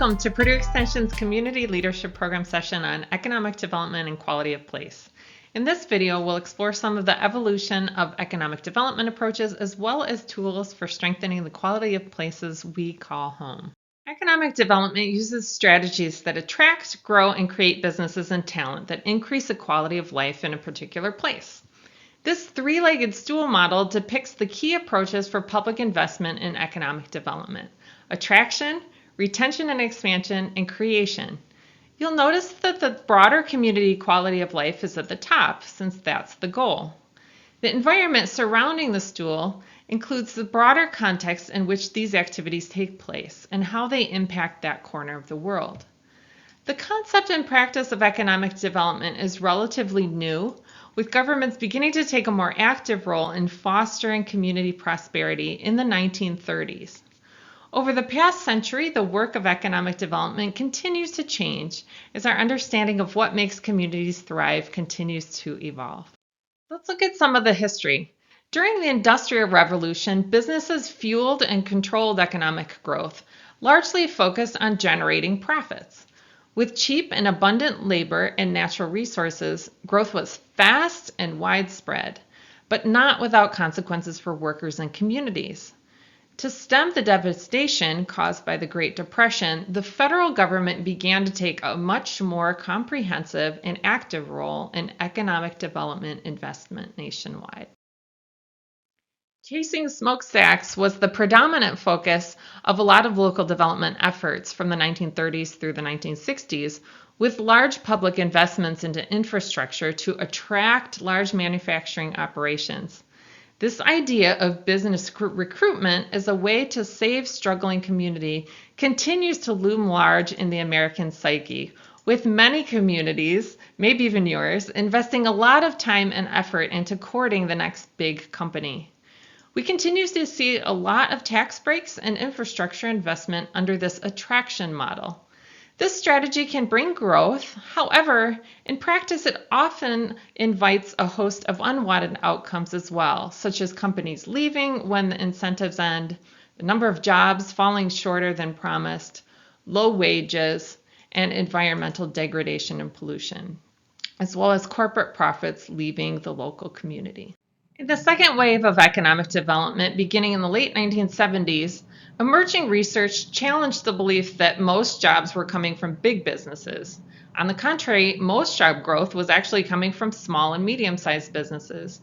Welcome to Purdue Extension's Community Leadership Program session on economic development and quality of place. In this video, we'll explore some of the evolution of economic development approaches as well as tools for strengthening the quality of places we call home. Economic development uses strategies that attract, grow, and create businesses and talent that increase the quality of life in a particular place. This three-legged stool model depicts the key approaches for public investment in economic development: attraction, retention and expansion, and creation. You'll notice that the broader community quality of life is at the top, since that's the goal. The environment surrounding the stool includes the broader context in which these activities take place and how they impact that corner of the world. The concept and practice of economic development is relatively new, with governments beginning to take a more active role in fostering community prosperity in the 1930s. Over the past century, the work of economic development continues to change as our understanding of what makes communities thrive continues to evolve. Let's look at some of the history. During the Industrial Revolution, businesses fueled and controlled economic growth, largely focused on generating profits. With cheap and abundant labor and natural resources, growth was fast and widespread, but not without consequences for workers and communities. To stem the devastation caused by the Great Depression, the federal government began to take a much more comprehensive and active role in economic development investment nationwide. Chasing smokestacks was the predominant focus of a lot of local development efforts from the 1930s through the 1960s, with large public investments into infrastructure to attract large manufacturing operations. This idea of business recruitment as a way to save struggling community continues to loom large in the American psyche, with many communities, maybe even yours, investing a lot of time and effort into courting the next big company. We continue to see a lot of tax breaks and infrastructure investment under this attraction model. This strategy can bring growth. However, in practice, it often invites a host of unwanted outcomes as well, such as companies leaving when the incentives end, the number of jobs falling shorter than promised, low wages, and environmental degradation and pollution, as well as corporate profits leaving the local community. In the second wave of economic development, beginning in the late 1970s, emerging research challenged the belief that most jobs were coming from big businesses. On the contrary, most job growth was actually coming from small and medium-sized businesses.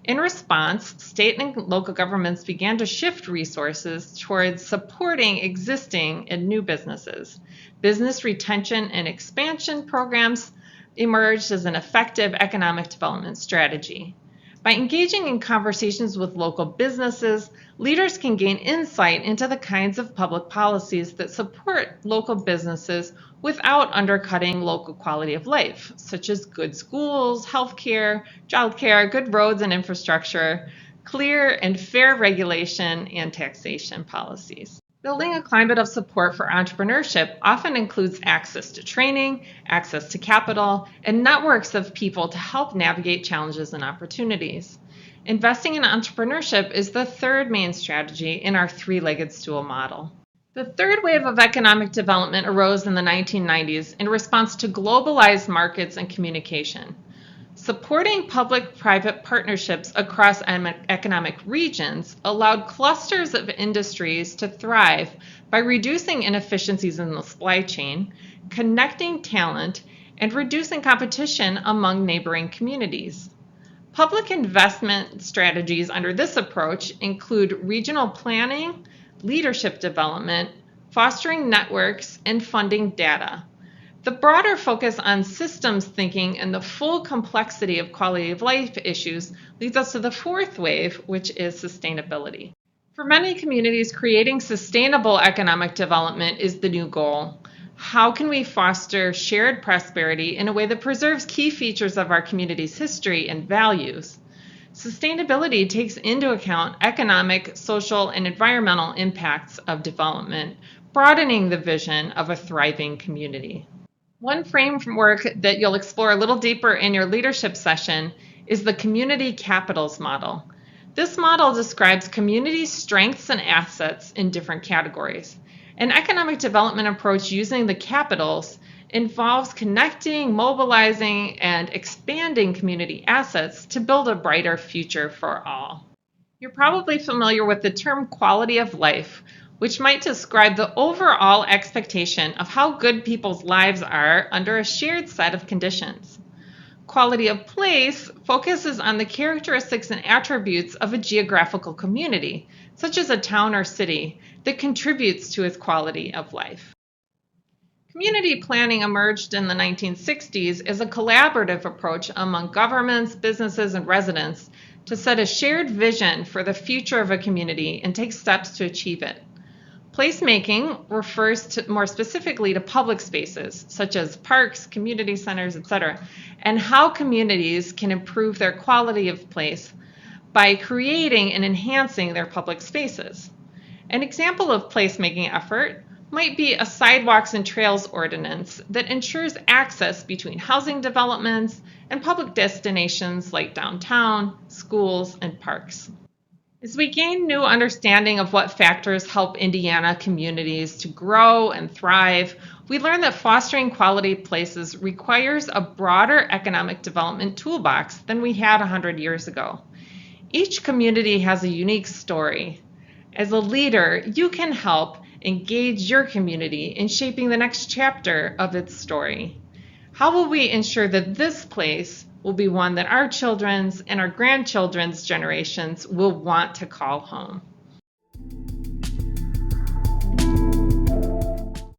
In response, state and local governments began to shift resources towards supporting existing and new businesses. Business retention and expansion programs emerged as an effective economic development strategy. By engaging in conversations with local businesses, leaders can gain insight into the kinds of public policies that support local businesses without undercutting local quality of life, such as good schools, healthcare, childcare, good roads and infrastructure, clear and fair regulation, and taxation policies. Building a climate of support for entrepreneurship often includes access to training, access to capital, and networks of people to help navigate challenges and opportunities. Investing in entrepreneurship is the third main strategy in our three-legged stool model. The third wave of economic development arose in the 1990s in response to globalized markets and communication. Supporting public-private partnerships across economic regions allowed clusters of industries to thrive by reducing inefficiencies in the supply chain, connecting talent, and reducing competition among neighboring communities. Public investment strategies under this approach include regional planning, leadership development, fostering networks, and funding data. The broader focus on systems thinking and the full complexity of quality of life issues leads us to the fourth wave, which is sustainability. For many communities, creating sustainable economic development is the new goal. How can we foster shared prosperity in a way that preserves key features of our community's history and values? Sustainability takes into account economic, social, and environmental impacts of development, broadening the vision of a thriving community. One framework that you'll explore a little deeper in your leadership session is the community capitals model. This model describes community strengths and assets in different categories. An economic development approach using the capitals involves connecting, mobilizing, and expanding community assets to build a brighter future for all. You're probably familiar with the term quality of life, which might describe the overall expectation of how good people's lives are under a shared set of conditions. Quality of place focuses on the characteristics and attributes of a geographical community, such as a town or city, that contributes to its quality of life. Community planning emerged in the 1960s as a collaborative approach among governments, businesses, and residents to set a shared vision for the future of a community and take steps to achieve it. Placemaking refers more specifically to public spaces, such as parks, community centers, etc., and how communities can improve their quality of place by creating and enhancing their public spaces. An example of placemaking effort might be a sidewalks and trails ordinance that ensures access between housing developments and public destinations like downtown, schools, and parks. As we gain new understanding of what factors help Indiana communities to grow and thrive, we learn that fostering quality places requires a broader economic development toolbox than we had 100 years ago. Each community has a unique story. As a leader, you can help engage your community in shaping the next chapter of its story. How will we ensure that this place will be one that our children's and our grandchildren's generations will want to call home?